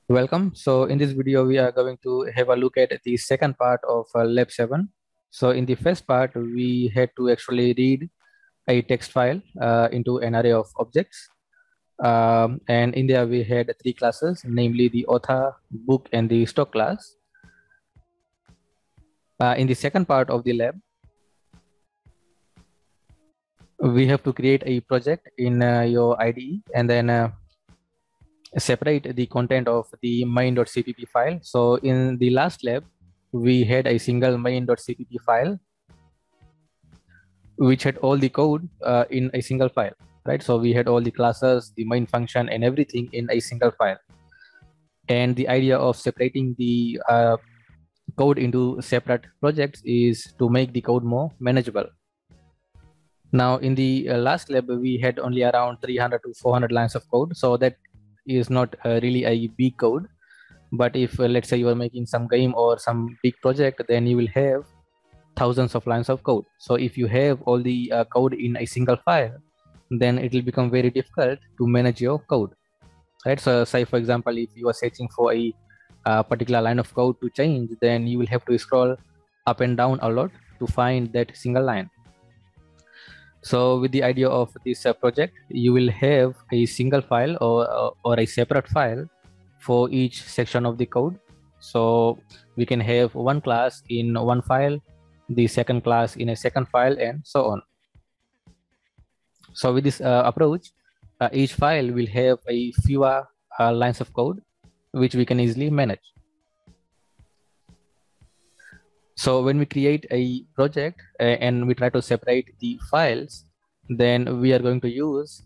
Welcome. So in this video, we are going to have a look at the second part of Lab 7. So in the first part, we had to actually read a text file into an array of objects. And in there, we had three classes, namely the author, book, and the stock class. In the second part of the lab, we have to create a project in your IDE and then separate the content of the main.cpp file. So in the last lab, we had a single main.cpp file which had all the code in a single file, right? So we had all the classes, the main function, and everything in a single file. And the idea of separating the code into separate projects is to make the code more manageable. Now, in the last lab, we had only around 300 to 400 lines of code. So that is not really a big code. But if let's say you are making some game or some big project, then you will have thousands of lines of code. So if you have all the code in a single file, then it will become very difficult to manage your code, right? So say for example, if you are searching for a particular line of code to change, then you will have to scroll up and down a lot to find that single line. So with the idea of this project, you will have a single file or a separate file for each section of the code. So we can have one class in one file, the second class in a second file, and so on. So with this approach, each file will have a fewer lines of code, which we can easily manage. So when we create a project and we try to separate the files, then we are going to use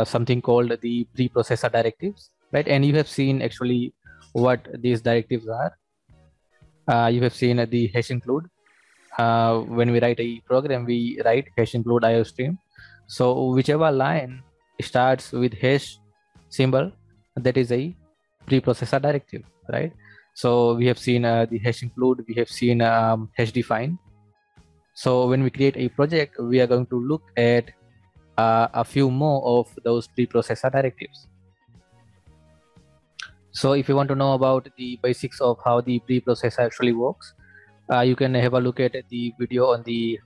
something called the preprocessor directives, right? And you have seen actually what these directives are. You have seen the hash include. When we write a program, we write hash include IOStream. So whichever line starts with hash symbol, that is a preprocessor directive, right? So we have seen the hash include, we have seen hash define. So when we create a project, we are going to look at a few more of those preprocessor directives. So if you want to know about the basics of how the preprocessor actually works, you can have a look at the video on the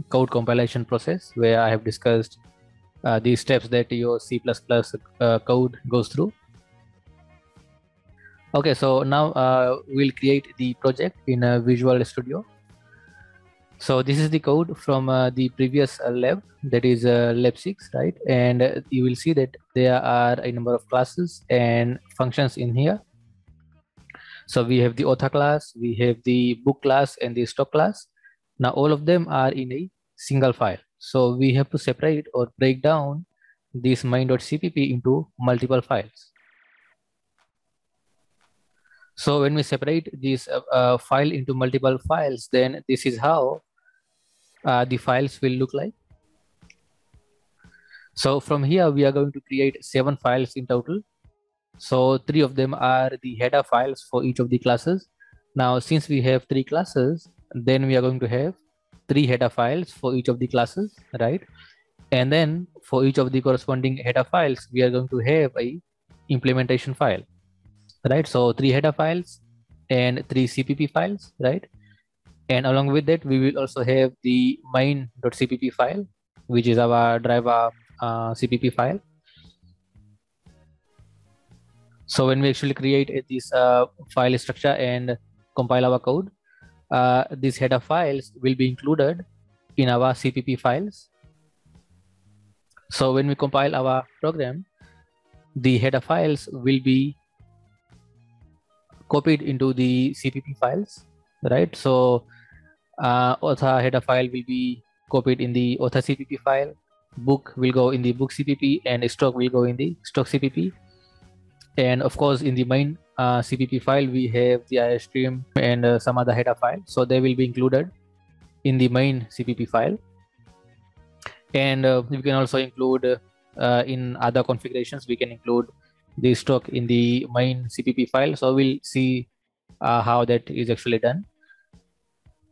code compilation process, where I have discussed the steps that your C++ code goes through. Okay, so now we'll create the project in Visual Studio. So this is the code from the previous lab, that is lab 6, right? And you will see that there are a number of classes and functions in here. So we have the author class, we have the book class, and the stock class. Now all of them are in a single file. So we have to separate or break down this main.cpp into multiple files. So when we separate this file into multiple files, then this is how the files will look like. So from here, we are going to create 7 files in total. So 3 of them are the header files for each of the classes. Now, since we have 3 classes, then we are going to have 3 header files for each of the classes, right? And then for each of the corresponding header files, we are going to have a implementation file, right? So 3 header files and 3 CPP files, right? And along with that, we will also have the main.cpp file, which is our driver CPP file. So when we actually create this file structure and compile our code, these header files will be included in our CPP files. So when we compile our program, the header files will be copied into the CPP files, right? So author header file will be copied in the author CPP file, book will go in the book CPP, and stock will go in the stock CPP. And of course, in the main CPP file, we have the IOStream and some other header file. So they will be included in the main CPP file. And we can also include in other configurations, we can include the stock in the main CPP file. So we'll see how that is actually done.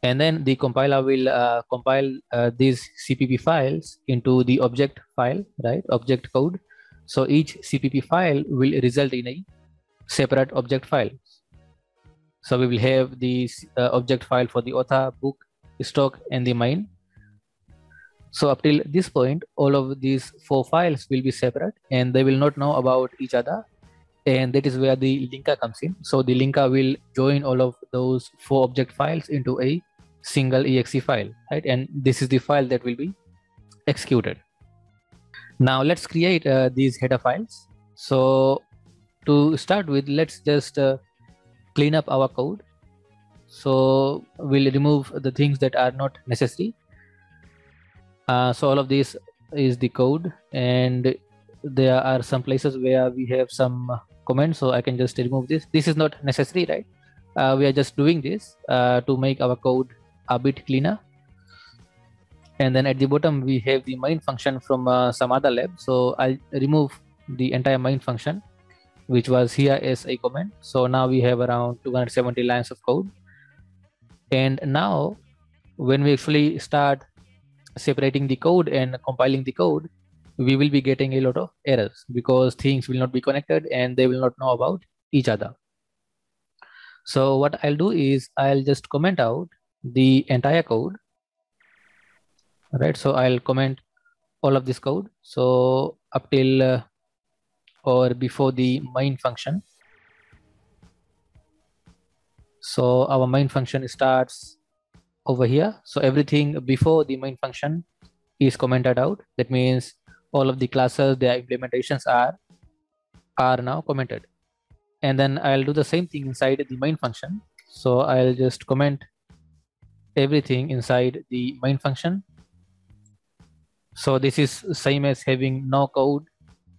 And then the compiler will compile these CPP files into the object file, right? Object code. So each CPP file will result in a separate object files. So we will have the object file for the author, book, stock, and the main. So up till this point, all of these 4 files will be separate and they will not know about each other. And that is where the linker comes in. So the linker will join all of those 4 object files into a single exe file, right? And this is the file that will be executed. Now let's create these header files. So to start with, let's just clean up our code. So we'll remove the things that are not necessary. So all of this is the code, and there are some places where we have some comments, so I can just remove this. This is not necessary, right? We are just doing this to make our code a bit cleaner. And then at the bottom we have the main function from some other lab, so I'll remove the entire main function which was here as a comment. So now we have around 270 lines of code. And now when we actually start separating the code and compiling the code, we will be getting a lot of errors because things will not be connected and they will not know about each other. So what I'll do is I'll just comment out the entire code, right? So I'll comment all of this code. So up till or before the main function. So our main function starts over here. So everything before the main function is commented out. That means all of the classes, their implementations are now commented. And then I'll do the same thing inside the main function. So I'll just comment everything inside the main function. So this is same as having no code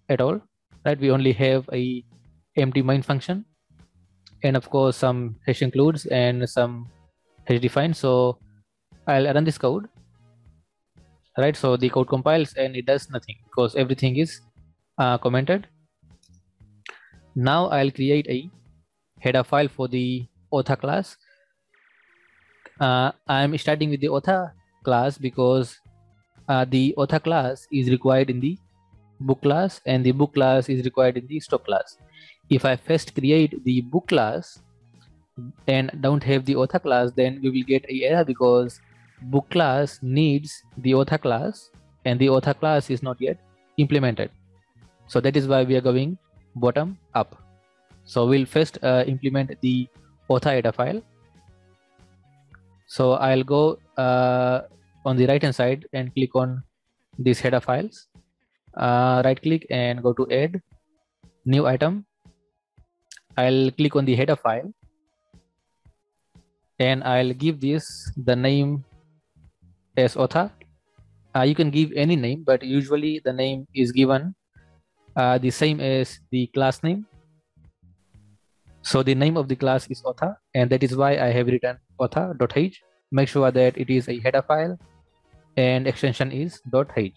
at all, right? We only have a empty main function, and of course some hash includes and some hash define. So I'll run this code, right? So the code compiles and it does nothing because everything is commented. Now I'll create a header file for the author class. I'm starting with the author class because the author class is required in the book class and the book class is required in the stock class. If I first create the book class and don't have the author class, then we will get an error because book class needs the author class and the author class is not yet implemented. So that is why we are going bottom up. So we'll first implement the author header file. So I'll go on the right hand side and click on these header files. Right click and go to add new item. I'll click on the header file and I'll give this the name as author. You can give any name, but usually the name is given the same as the class name. So the name of the class is author, and that is why I have written author.h. Make sure that it is a header file and extension is .h.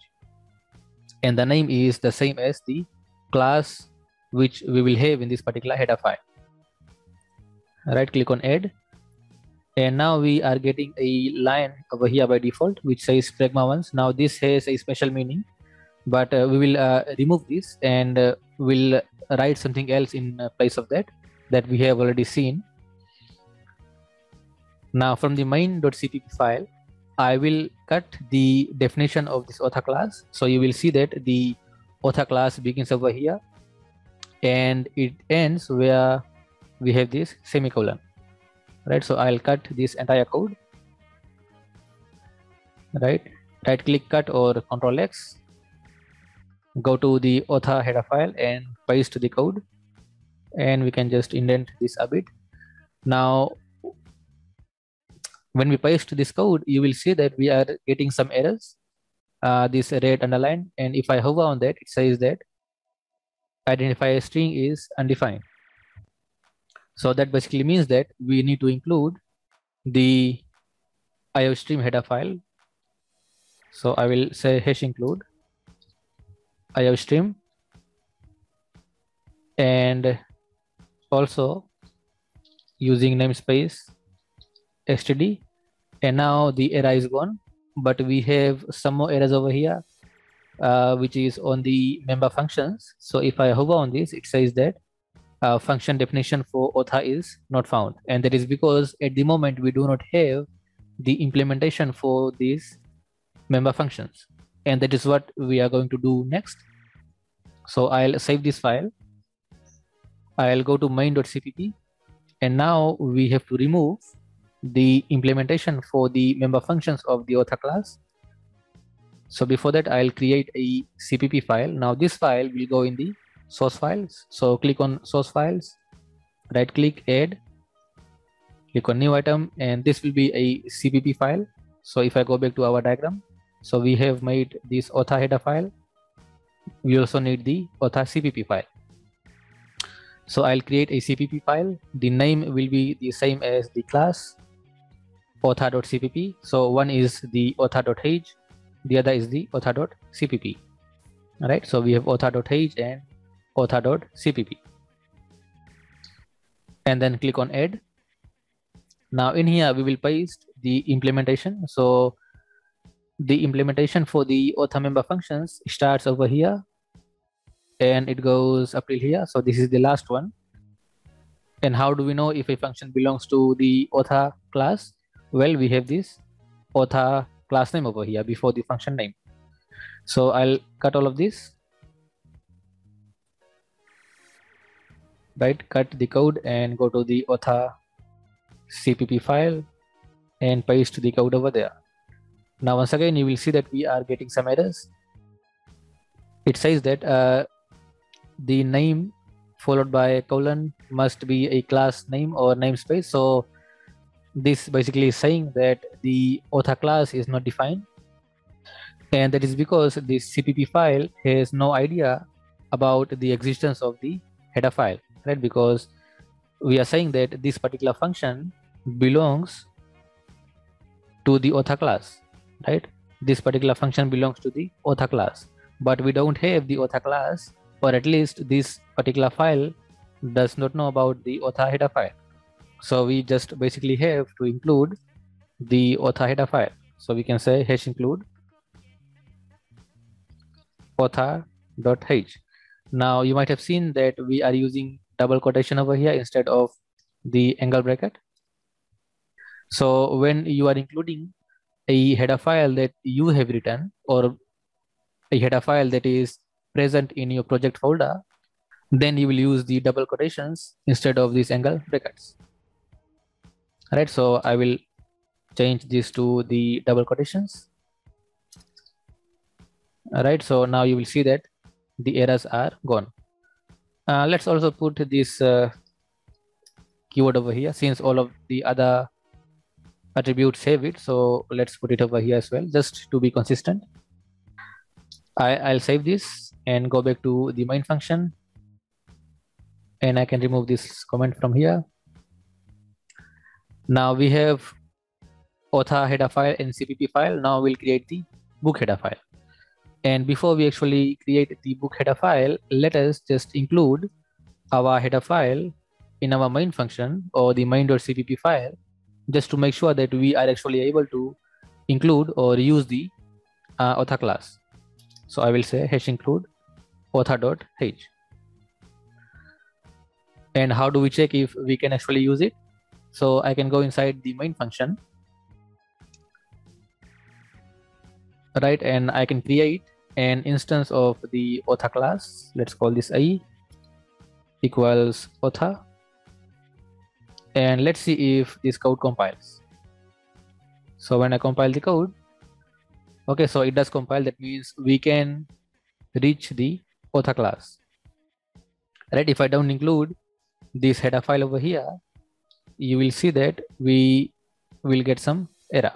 And the name is the same as the class which we will have in this particular header file. Right click on add. And now we are getting a line over here by default which says pragma ones. Now this has a special meaning, but we will remove this and we'll write something else in place of that we have already seen. Now from the main.cpp file, I will cut the definition of this author class. So you will see that the author class begins over here and it ends where we have this semicolon, right? So I'll cut this entire code, right click cut or Control X, go to the author header file and paste the code, and we can just indent this a bit. Now when we paste this code, you will see that we are getting some errors, this red underline, and if I hover on that, it says that identifier string is undefined. So that basically means that we need to include the iostream header file. So I will say hash include iostream, and also using namespace std, and now the error is gone, but we have some more errors over here which is on the member functions. So if I hover on this, it says that function definition for author is not found, and that is because at the moment we do not have the implementation for these member functions, and that is what we are going to do next. So I'll save this file. I'll go to main.cpp, and now we have to remove the implementation for the member functions of the author class. So before that, I'll create a CPP file. Now this file will go in the source files. So click on source files, right click, add, click on new item, and this will be a CPP file. So if I go back to our diagram, so we have made this author header file. We also need the author CPP file. So I'll create a CPP file. The name will be the same as the class, author.cpp. So one is the author.h, the other is the author.cpp. All right, so we have author.h and author.cpp, and then click on add. Now in here we will paste the implementation. So the implementation for the author member functions starts over here and it goes up till here. So this is the last one. And how do we know if a function belongs to the author class? Well, we have this author class name over here before the function name. So I'll cut all of this, right? Cut the code and go to the author CPP file and paste the code over there. Now once again you will see that we are getting some errors. It says that the name followed by a colon must be a class name or namespace. So this basically is saying that the author class is not defined, and that is because this CPP file has no idea about the existence of the header file, right? Because we are saying that this particular function belongs to the author class, right? This particular function belongs to the author class, but we don't have the author class, or at least this particular file does not know about the author header file. So we just basically have to include the author header file. So we can say hash include author.h. Now you might have seen that we are using double quotation over here instead of the angle bracket. So when you are including a header file that you have written, or a header file that is present in your project folder, then you will use the double quotations instead of these angle brackets. All right, so I will change this to the double quotations. All right, so now you will see that the errors are gone. Let's also put this keyword over here, since all of the other attributes have it. So let's put it over here as well, just to be consistent. I'll save this and go back to the main function, and I can remove this comment from here. Now we have author header file and CPP file. Now we'll create the book header file. And before we actually create the book header file, let us just include our header file in our main function, or the main.cpp file, just to make sure that we are actually able to include or use the author class. So I will say hash include author.h. And how do we check if we can actually use it? So I can go inside the main function, right? And I can create an instance of the author class. Let's call this I equals author. And let's see if this code compiles. So when I compile the code, okay, so it does compile. That means we can reach the author class, right? If I don't include this header file over here, you will see that we will get some error.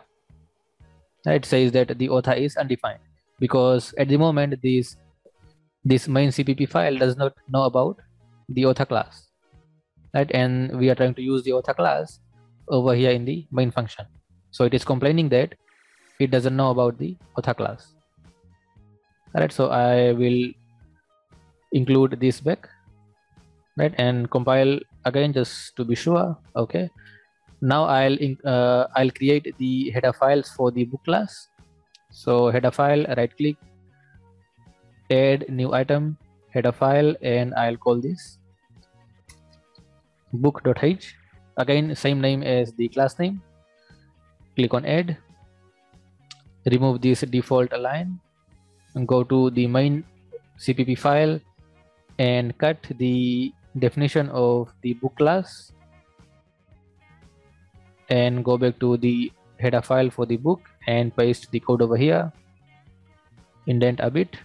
It says that the author is undefined, because at the moment this main CPP file does not know about the author class, right? And we are trying to use the author class over here in the main function. So it is complaining that it doesn't know about the author class. All right, so I will include this back, right, and compile again just to be sure. Okay, now I'll create the header files for the book class. So header file, right click, add new item, header file, and I'll call this book.h. Again, same name as the class name. Click on add. Remove this default line and go to the main CPP file and cut the definition of the book class and go back to the header file for the book and paste the code over here. Indent a bit.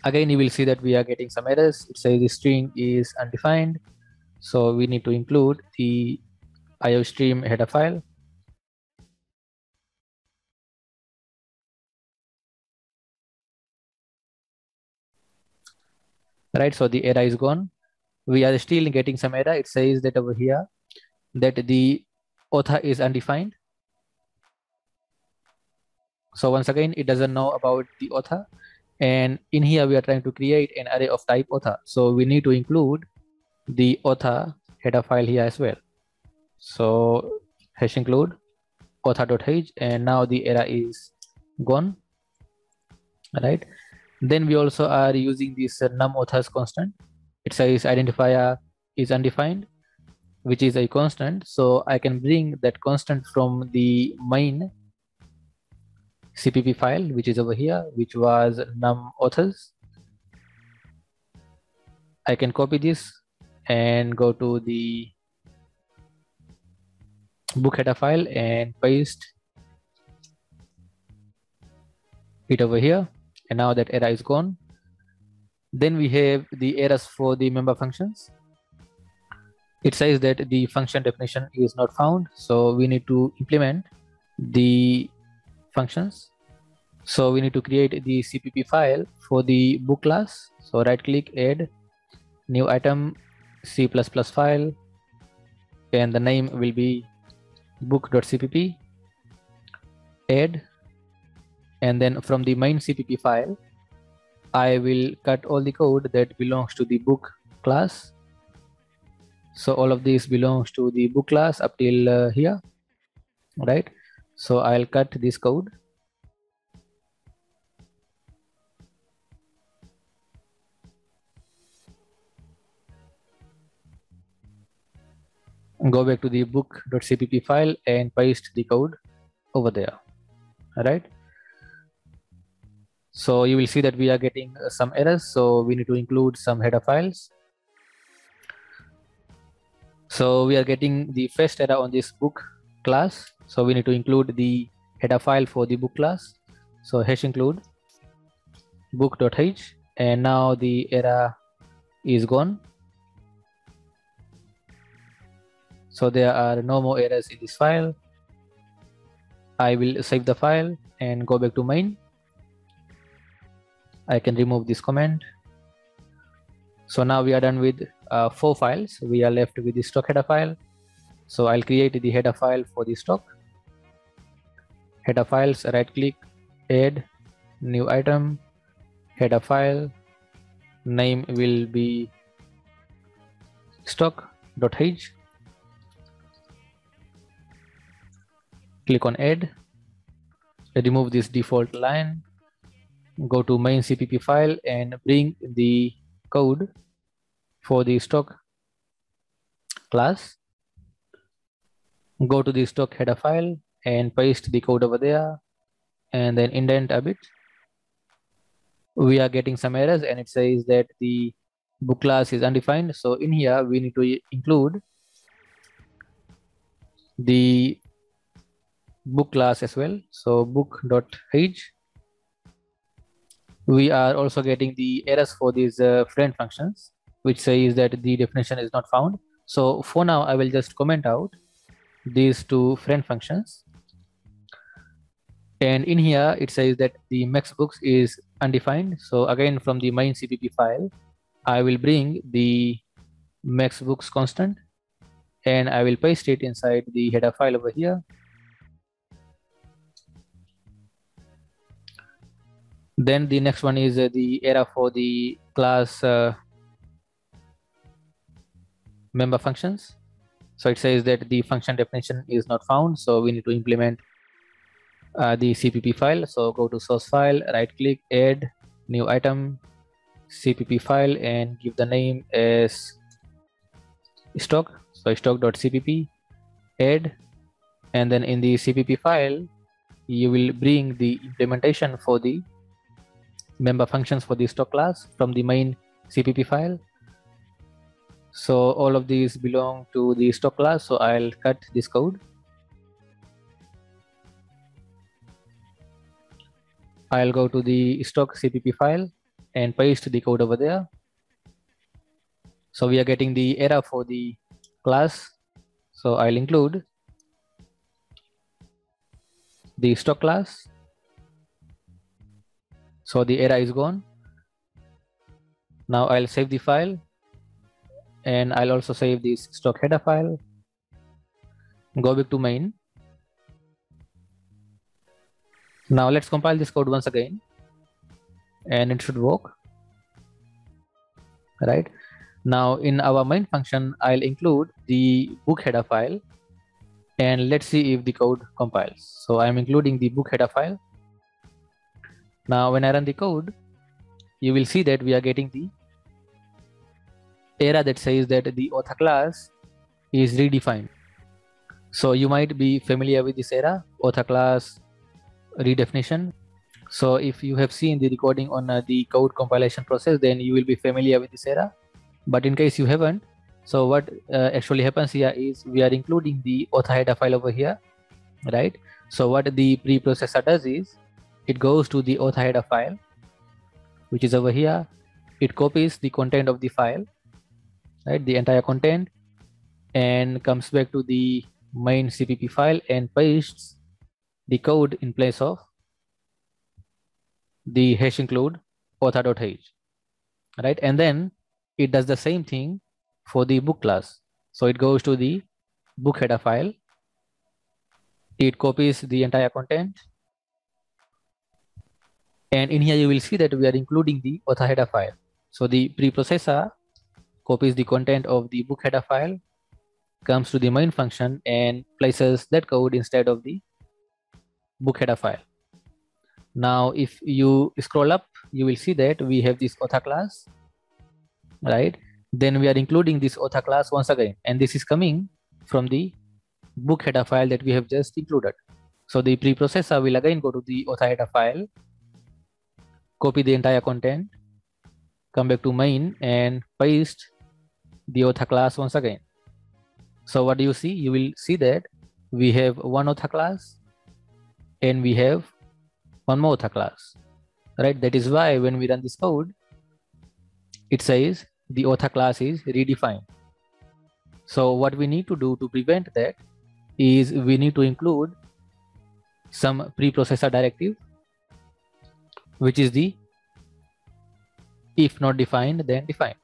Again, you will see that we are getting some errors. It says the string is undefined, so we need to include the IOStream header file. Right, so the error is gone. We are still getting some error. It says that over here that the author is undefined. So once again, it doesn't know about the author. And in here, we are trying to create an array of type author. So we need to include the author header file here as well. So hash include author.h, and now the error is gone. Right. Then we also are using this num authors constant. It says identifier is undefined, which is a constant. So I can bring that constant from the main CPP file, which is over here, which was num authors. I can copy this and go to the book header file and paste it over here. And now that error is gone. Then we have the errors for the member functions. It says that the function definition is not found. So we need to implement the functions. So we need to create the CPP file for the book class. So right click, add, new item, C++ file, and the name will be book.cpp, add, and then from the main CPP file, I will cut all the code that belongs to the book class. So all of this belongs to the book class up till here, right? So I'll cut this code. Go back to the book.cpp file and paste the code over there. All right. So you will see that we are getting some errors. So we need to include some header files. So we are getting the first error on this book class. So we need to include the header file for the book class. So hash include book.h, and now the error is gone. So there are no more errors in this file. I will save the file and go back to main. I can remove this comment. So now we are done with 4 files. We are left with the stock header file. So I'll create the header file for the stock. Header files, right click, add, new item, header file, name will be stock.h. Click on add, remove this default line, go to main CPP file and bring the code for the stock class. Go to the stock header file and paste the code over there and then indent a bit. We are getting some errors and it says that the book class is undefined. So in here we need to include the book class as well. So book.h. We are also getting the errors for these friend functions, which says that the definition is not found. So for now, I will just comment out these 2 friend functions. And in here, it says that the maxbooks is undefined. So again, from the main CPP file, I will bring the maxbooks constant and I will paste it inside the header file over here. Then the next one is the error for the class member functions. So it says that the function definition is not found. So we need to implement the CPP file. So go to source file, right click, add, new item, CPP file, and give the name as stock. So stock.cpp, add, and then in the cpp file, you will bring the implementation for the member functions for the stock class from the main cpp file. So all of these belong to the stock class. So I'll cut this code. I'll go to the stock cpp file and paste the code over there. So we are getting the error for the class. So I'll include the stock class. So the error is gone. Now I'll save the file, and I'll also save this stock header file. Go back to main. Now let's compile this code once again, and it should work. Right now in our main function, I'll include the book header file, and let's see if the code compiles. So I'm including the book header file. Now when I run the code, you will see that we are getting the error that says that the author class is redefined. So you might be familiar with this error, author class redefinition. So if you have seen the recording on the code compilation process, then you will be familiar with this error. But in case you haven't, so what actually happens here is we are including the author header file over here, right? So what the preprocessor does is it goes to the author header file, which is over here. It copies the content of the file, right, the entire content, and comes back to the main cpp file and pastes the code in place of the hash include author.h, right? And then it does the same thing for the book class. So it goes to the book header file, it copies the entire content, and in here you will see that we are including the author header file. So the preprocessor copies the content of the book header file, comes to the main function and places that code instead of the book header file. Now if you scroll up, you will see that we have this author class, right? Then we are including this author class once again, and this is coming from the book header file that we have just included. So the preprocessor will again go to the author header file, copy the entire content, come back to main and paste the author class once again. So what do you see? You will see that we have one author class and we have one more author class, right? That is why when we run this code, it says the author class is redefined. So what we need to do to prevent that is we need to include some preprocessor directive, which is the if not defined then defined.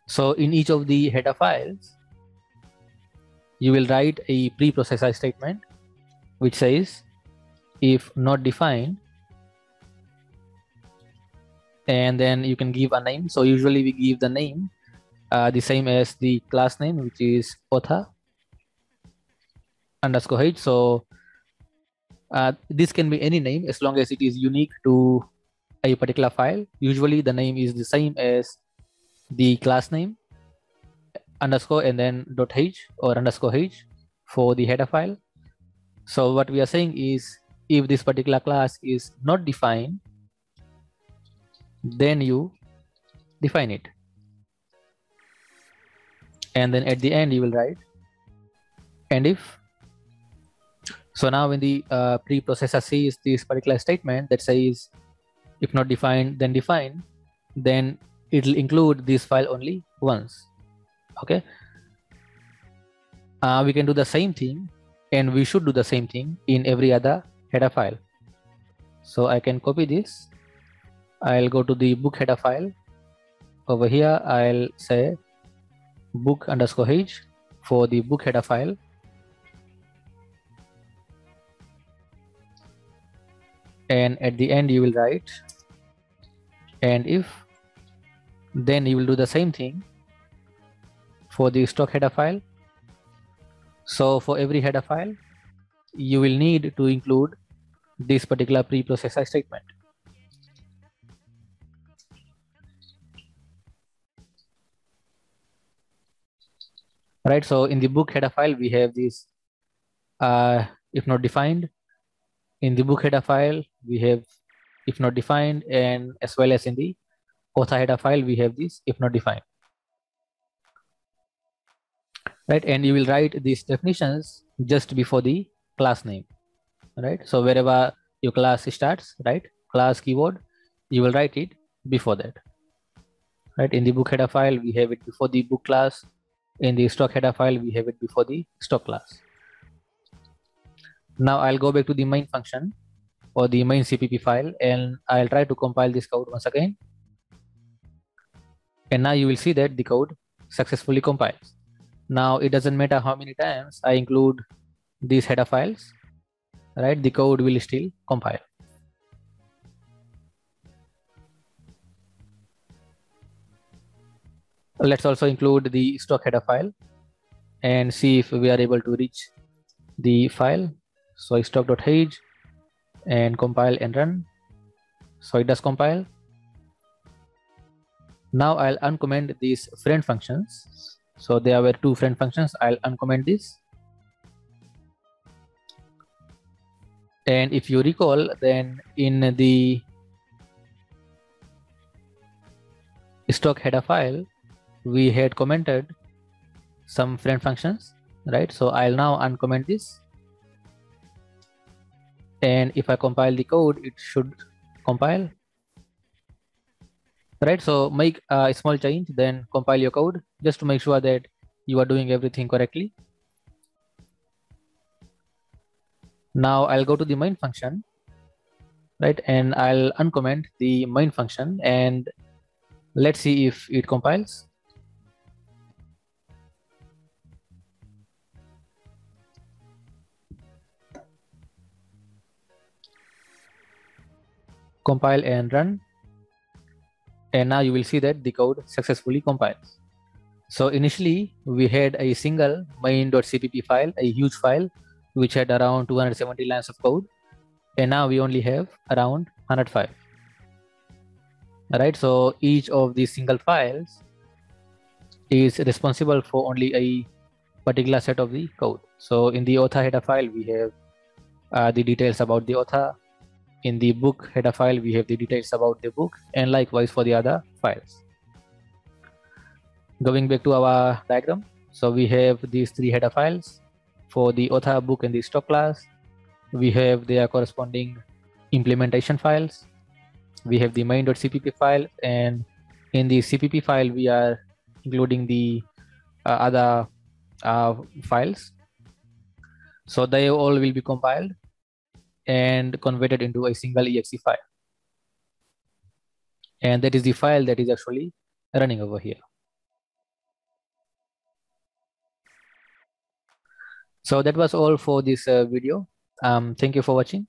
So in each of the header files, you will write a preprocessor statement which says if not defined, and then you can give a name. So usually we give the name the same as the class name, which is author underscore h. So this can be any name as long as it is unique to a particular file. Usually the name is the same as the class name underscore and then .h or underscore h for the header file. So what we are saying is if this particular class is not defined, then you define it, and then at the end you will write and if. So now when the preprocessor sees this particular statement that says if not defined then define, then it will include this file only once. Okay, we can do the same thing, and we should do the same thing in every other header file. So I can copy this, I'll go to the book header file. Over here I'll say book underscore h for the book header file, and at the end you will write and if. Then you will do the same thing for the stock header file. So for every header file, you will need to include this particular preprocessor statement. right? So in the book header file, we have this if not defined. In the book header file, we have if not defined, and as well as in the author header file, we have this if not defined, right? And you will write these definitions just before the class name, right? So wherever your class starts, right, class keyword, you will write it before that, right? In the book header file, we have it before the book class. In the stock header file, we have it before the stock class. Now I'll go back to the main function or the main CPP file, and I'll try to compile this code once again. And now you will see that the code successfully compiles. Now it doesn't matter how many times I include these header files, right? The code will still compile. Let's also include the stock header file and see if we are able to reach the file. So stock.h and compile and run. So it does compile. Now I'll uncomment these friend functions. So there were two friend functions. I'll uncomment this. And if you recall, then in the stock header file, we had commented some friend functions, right? So I'll now uncomment this. And if I compile the code, it should compile, right? So make a small change, then compile your code just to make sure that you are doing everything correctly. Now I'll go to the main function, right? And I'll uncomment the main function and let's see if it compiles. Compile and run. And now you will see that the code successfully compiles. So initially we had a single main.cpp file, a huge file, which had around 270 lines of code. And now we only have around 105. All right, so each of these single files is responsible for only a particular set of the code. So in the author header file, we have the details about the author. In the book header file, we have the details about the book, and likewise for the other files. Going back to our diagram, so we have these three header files for the author, book, and the stock class. We have their corresponding implementation files. We have the main.cpp file, and in the CPP file, we are including the other files. So they all will be compiled and converted into a single exe file. And that is the file that is actually running over here. So that was all for this video. Thank you for watching.